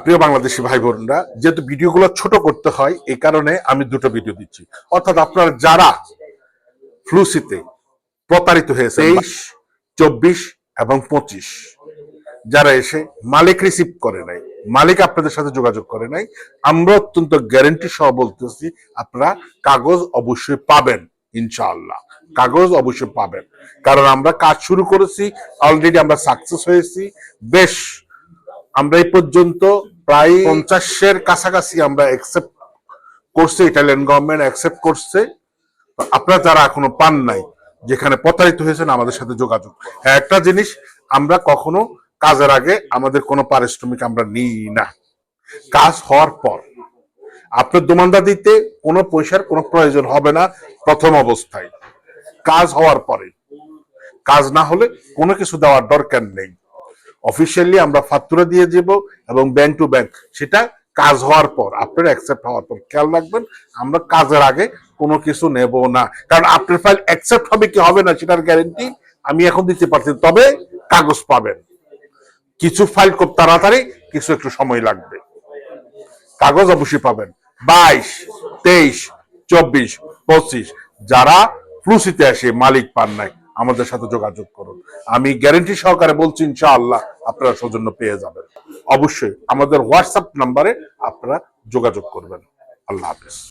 প্রিয় বাংলাদেশি ভাই বোনরা, যেহেতু ভিডিওগুলো ছোট করতে হয় এই কারণে আমি দুটো ভিডিও দিচ্ছি। অর্থাৎ আপনারা যারা ফ্লুসিতে প্রতারিত হয়েছে 23, 24 এবং 25, যারা এসে মালিক রিসিভ করে নাই, মালিক আপনাদের সাথে যোগাযোগ করে নাই, আমরা অত্যন্ত গ্যারান্টি সহ বলতেছি আপনারা কাগজ অবশ্যই পাবেন। ইনশাআল্লাহ কাগজ অবশ্যই পাবেন, কারণ আমরা কাজ শুরু করেছি, অলরেডি আমরা সাকসেস হয়েছি। বেশ, আমরা এই পর্যন্ত প্রায় 50-এর কাছাকাছি আমরা অ্যাকসেপ্ট করছে, ইটালিয়ান গভর্নমেন্ট অ্যাকসেপ্ট করছে। আপনারা যারা এখনো পান নাই, যেখানে প্রতারিত হয়েছেন, আমাদের সাথে যোগাযোগ। হ্যাঁ, একটা জিনিস, আমরা কখনো কাজের আগে আমাদের কোনো পারিশ্রমিক আমরা নিই না। কাজ হওয়ার পর আপনার দোমানদা দিতে কোনো পয়সার কোনো প্রয়োজন হবে না প্রথম অবস্থায়। কাজ হওয়ার পরে, কাজ না হলে কোনো কিছু দেওয়ার দরকার নেই। অফিসিয়ালি আমরা ফাতুরা দিয়ে যাব এবং ব্যাংক টু ব্যাংক, সেটা কাজ হওয়ার পর, আপনার অ্যাকসেপ্ট হওয়ার পর। খেয়াল রাখবেন, আমরা কাজের আগে কোনো কিছু নেব না, কারণ আপনার ফাইল অ্যাকসেপ্ট হবে কি হবে না সেটার গ্যারেন্টি আমি এখন দিতে পারছি। তবে কাগজ পাবেন। কিছু ফাইল খুব তাড়াতাড়ি, কিছু একটু সময় লাগবে। কাগজ অবশ্যই পাবেন। 22, 23, 24, 25 যারা ফ্লুসিতে আসে মালিক পান নাই, আমাদের সাথে যোগাযোগ করুন। আমি গ্যারান্টি সহকারে বলছি, ইনশাআল্লাহ আপনারা সৌজন্য পেয়ে যাবেন। অবশ্যই আমাদের হোয়াটসঅ্যাপ নাম্বারে আপনারা যোগাযোগ করবেন। আল্লাহ হাফেজ।